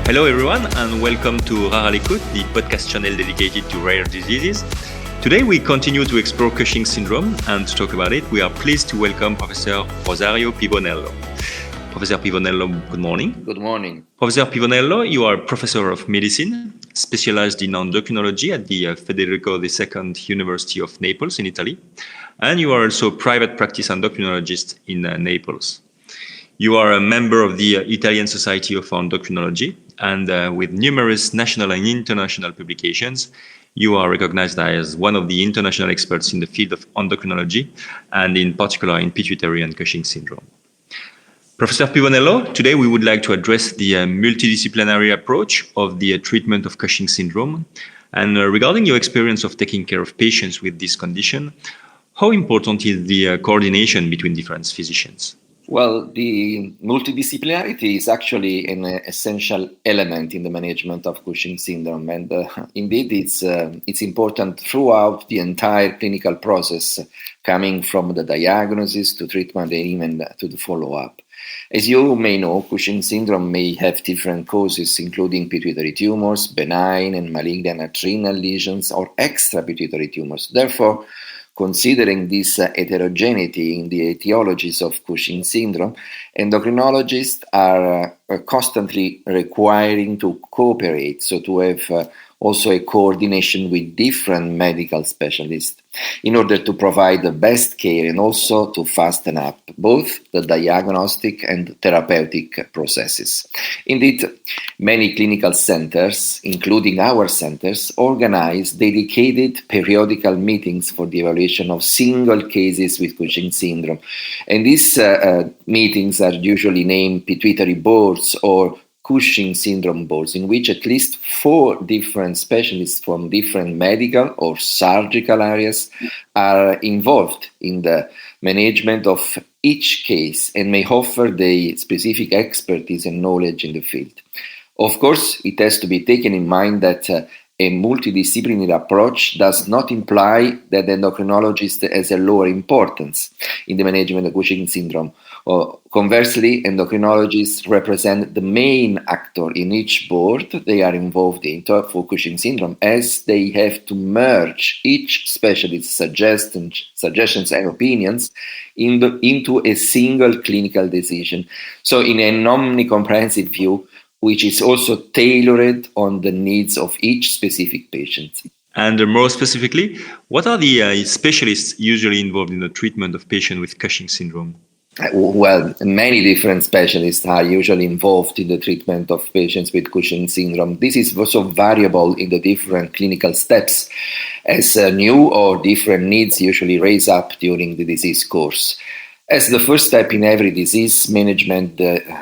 Hello everyone and welcome to Rare à l'écoute, the podcast channel dedicated to rare diseases. Today we continue to explore Cushing syndrome, and to talk about it we are pleased to welcome Professor Rosario Pivonello. Professor Pivonello, good morning. Good morning. Professor Pivonello, you are Professor of Medicine, specialized in endocrinology at the Federico II University of Naples in Italy, and you are also a private practice endocrinologist in Naples. You are a member of the Italian Society of Endocrinology, and with numerous national and international publications, you are recognized as one of the international experts in the field of endocrinology, and in particular in pituitary and Cushing syndrome. Professor Pivonello, today we would like to address the multidisciplinary approach of the treatment of Cushing syndrome. And regarding your experience of taking care of patients with this condition, how important is the coordination between different physicians? Well, the multidisciplinarity is actually an essential element in the management of Cushing syndrome, and indeed it's important throughout the entire clinical process, coming from the diagnosis to treatment and even to the follow-up. As you may know, Cushing syndrome may have different causes, including pituitary tumors, benign and malignant adrenal lesions, or extrapituitary tumors. Therefore, considering this heterogeneity in the etiologies of Cushing syndrome, endocrinologists are constantly requiring to cooperate, so to have also a coordination with different medical specialists in order to provide the best care and also to fasten up both the diagnostic and therapeutic processes. Indeed, many clinical centers, including our centers, organize dedicated periodical meetings for the evaluation of single cases with Cushing syndrome. And these meetings are usually named pituitary boards or Cushing syndrome boards, in which at least 4 different specialists from different medical or surgical areas are involved in the management of each case and may offer the specific expertise and knowledge in the field. Of course, it has to be taken in mind that a multidisciplinary approach does not imply that the endocrinologist has a lower importance in the management of Cushing syndrome. Conversely, endocrinologists represent the main actor in each board they are involved in for Cushing syndrome, as they have to merge each specialist's suggestions and opinions into a single clinical decision. So in an omnicomprehensive view, which is also tailored on the needs of each specific patient. And more specifically, what are the specialists usually involved in the treatment of patients with Cushing syndrome? Well, many different specialists are usually involved in the treatment of patients with Cushing syndrome. This is also variable in the different clinical steps, as new or different needs usually raise up during the disease course. As the first step in every disease management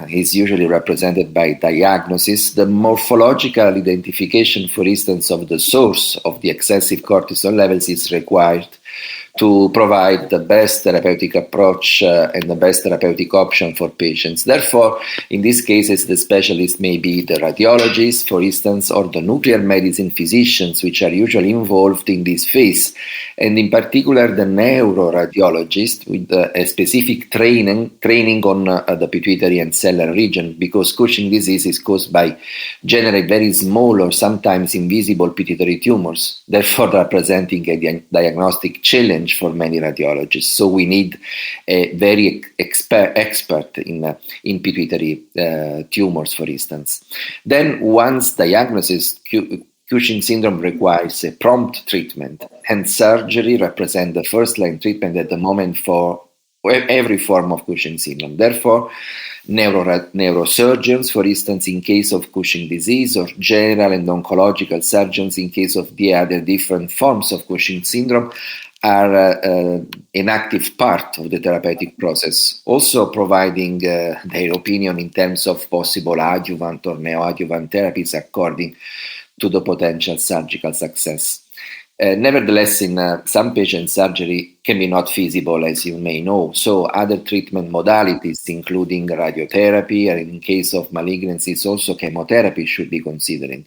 is usually represented by diagnosis, the morphological identification, for instance, of the source of the excessive cortisol levels is required to provide the best therapeutic approach and the best therapeutic option for patients. Therefore, in these cases, the specialist may be the radiologist, for instance, or the nuclear medicine physicians, which are usually involved in this phase, and in particular the neuroradiologist with a specific training on the pituitary and cellular region, because Cushing disease is caused by generally very small or sometimes invisible pituitary tumors, therefore representing a diagnostic challenge for many radiologists. So we need a very expert in pituitary tumors, for instance. Then once diagnosis, Cushing syndrome requires a prompt treatment, and surgery represents the first-line treatment at the moment for every form of Cushing syndrome. Therefore, neurosurgeons, for instance, in case of Cushing disease, or general and oncological surgeons in case of the other different forms of Cushing syndrome, are an active part of the therapeutic process, also providing their opinion in terms of possible adjuvant or neoadjuvant therapies according to the potential surgical success. Nevertheless, in some patients, surgery can be not feasible, as you may know. So other treatment modalities, including radiotherapy, and in case of malignancies, also chemotherapy should be considered,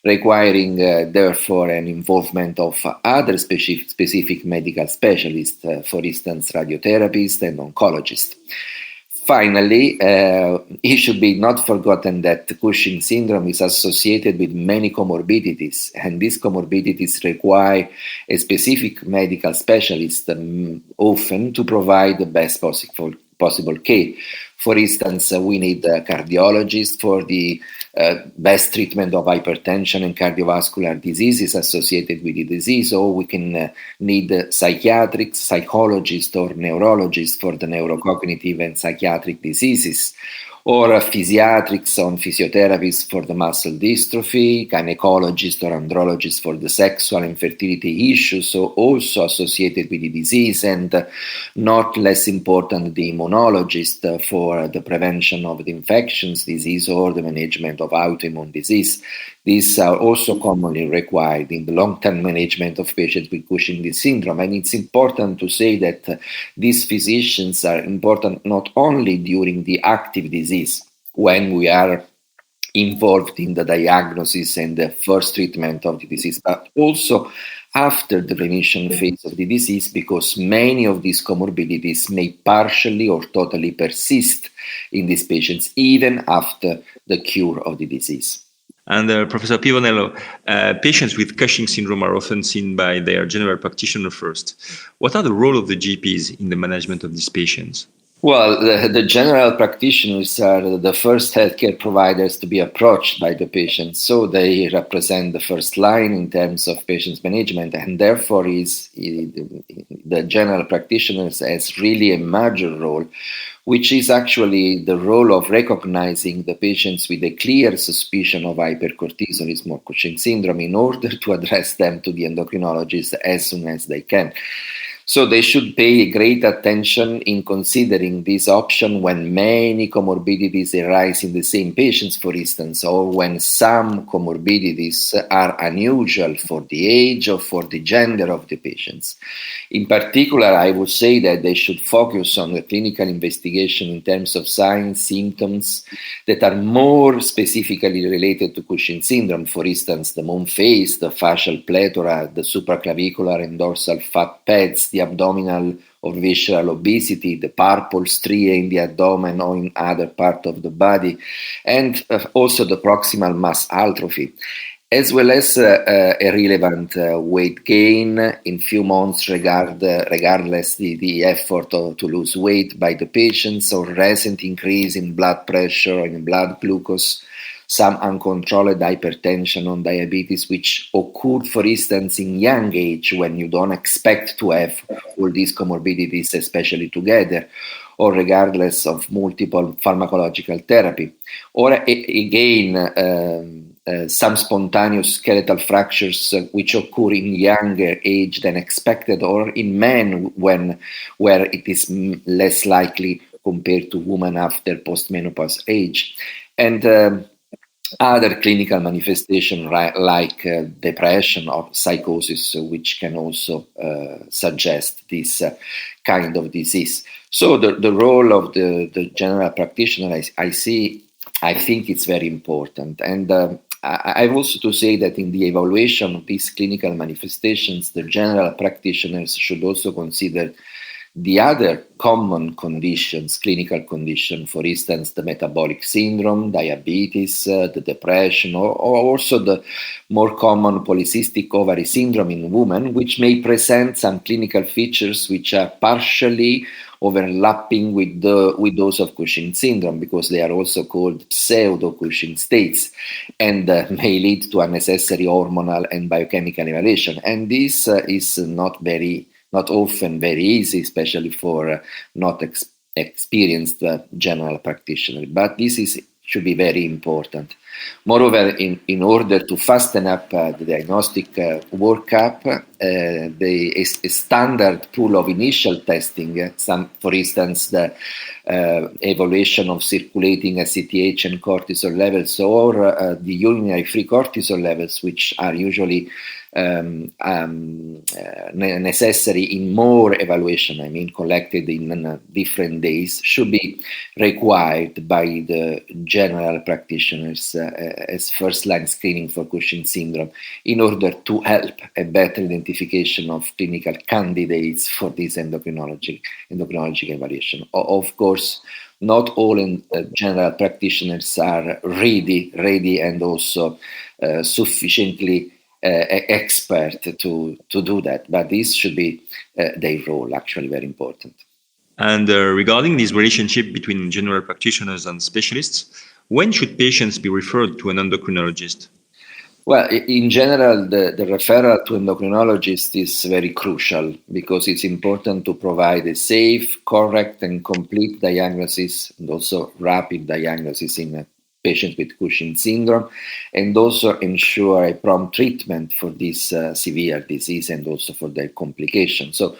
requiring therefore an involvement of other specific medical specialists, for instance, radiotherapists and oncologists. finally, it should be not forgotten that Cushing syndrome is associated with many comorbidities, and these comorbidities require a specific medical specialist often to provide the best possible care. For instance, we need a cardiologist for the best treatment of hypertension and cardiovascular diseases associated with the disease, or we can need psychiatrists, psychologists, or neurologists for the neurocognitive and psychiatric diseases, or physiatrics on physiotherapists for the muscle dystrophy, gynecologists or andrologists for the sexual and fertility issues, so also associated with the disease, and not less important, the immunologist for the prevention of the infections disease or the management of autoimmune disease. These are also commonly required in the long-term management of patients with Cushing syndrome. And it's important to say that these physicians are important not only during the active disease, when we are involved in the diagnosis and the first treatment of the disease, but also after the remission phase of the disease, because many of these comorbidities may partially or totally persist in these patients even after the cure of the disease. And Professor Pivonello, patients with Cushing syndrome are often seen by their general practitioner first. What are the role of the GPs in the management of these patients? Well, the general practitioners are the first healthcare providers to be approached by the patients, so they represent the first line in terms of patients management, and therefore the general practitioners has really a major role, which is actually the role of recognizing the patients with a clear suspicion of hypercortisolism or Cushing syndrome in order to address them to the endocrinologist as soon as they can. So they should pay great attention in considering this option when many comorbidities arise in the same patients, for instance, or when some comorbidities are unusual for the age or for the gender of the patients. In particular, I would say that they should focus on the clinical investigation in terms of signs, symptoms that are more specifically related to Cushing syndrome, for instance, the moon phase, the facial plethora, the supraclavicular and dorsal fat pads, the abdominal or visceral obesity, the purple stria in the abdomen or in other part of the body, and also the proximal mass atrophy, as well as a relevant weight gain in few months regardless the effort to lose weight by the patients, or recent increase in blood pressure and blood glucose, some uncontrolled hypertension or diabetes, which occurred, for instance, in young age when you don't expect to have all these comorbidities, especially together, or regardless of multiple pharmacological therapy. Or again, some spontaneous skeletal fractures which occur in younger age than expected, or in men where it is less likely compared to women after postmenopause age. And other clinical manifestations like depression or psychosis, which can also suggest this kind of disease. So the role of the general practitioner, I think it's very important. And I've also to say that in the evaluation of these clinical manifestations, the general practitioners should also consider the other common conditions, clinical conditions, for instance, the metabolic syndrome, diabetes, the depression, or also the more common polycystic ovary syndrome in women, which may present some clinical features which are partially overlapping with those of Cushing syndrome, because they are also called pseudo-Cushing states, and may lead to unnecessary hormonal and biochemical evaluation. And this is not often very easy, especially for not experienced general practitioner. But this should be very important. Moreover, in order to fasten up the diagnostic workup, a standard tool of initial testing, for instance, the evaluation of circulating ACTH and cortisol levels, or the urinary free cortisol levels, which are usually necessary in more evaluation, I mean collected in different days, should be required by the general practitioners as first-line screening for Cushing's syndrome in order to help a better identification of clinical candidates for this endocrinologic evaluation. Of course, not all general practitioners are ready and also sufficiently expert to do that, but this should be their role, actually very important. And regarding this relationship between general practitioners and specialists, when should patients be referred to an endocrinologist? Well, in general, the referral to endocrinologist is very crucial because it's important to provide a safe, correct, and complete diagnosis, and also rapid diagnosis in patients with Cushing's syndrome, and also ensure a prompt treatment for this severe disease and also for their complications. So,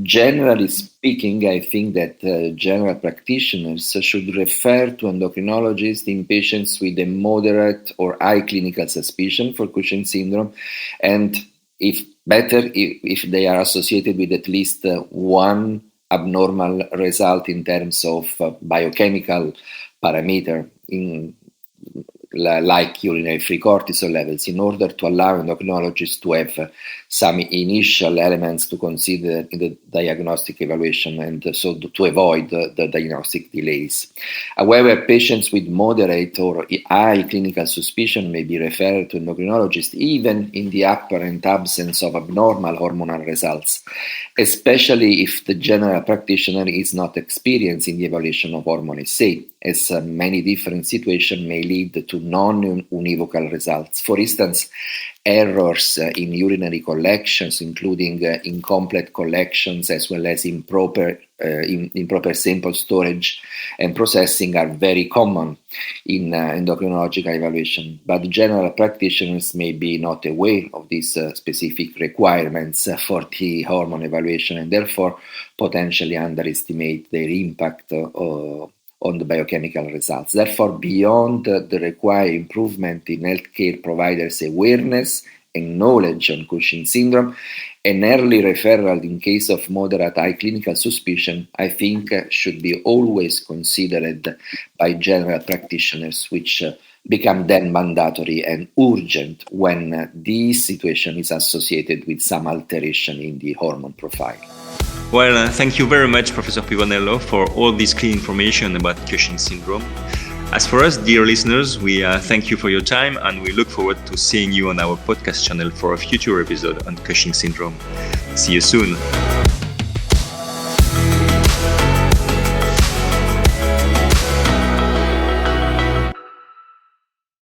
generally speaking, I think that general practitioners should refer to endocrinologists in patients with a moderate or high clinical suspicion for Cushing's syndrome, and if they are associated with at least one abnormal result in terms of biochemical parameter like urinary free cortisol levels, in order to allow endocrinologists to have some initial elements to consider in the diagnostic evaluation and so to avoid the diagnostic delays. However, patients with moderate or high clinical suspicion may be referred to endocrinologists even in the apparent absence of abnormal hormonal results, especially if the general practitioner is not experienced in the evaluation of hormone assay, as many different situations may lead to non-univocal results. For instance, errors in urinary collections, including incomplete collections, as well as improper sample storage and processing, are very common in endocrinological evaluation. But general practitioners may be not aware of these specific requirements for the hormone evaluation and therefore potentially underestimate their impact on the biochemical results. Therefore, beyond the required improvement in healthcare providers' awareness and knowledge on Cushing's syndrome, an early referral in case of moderate high clinical suspicion, I think, should be always considered by general practitioners, which become then mandatory and urgent when this situation is associated with some alteration in the hormone profile. Well, thank you very much, Professor Pivanello, for all this clear information about Cushing's syndrome. As for us, dear listeners, we thank you for your time and we look forward to seeing you on our podcast channel for a future episode on Cushing's syndrome. See you soon.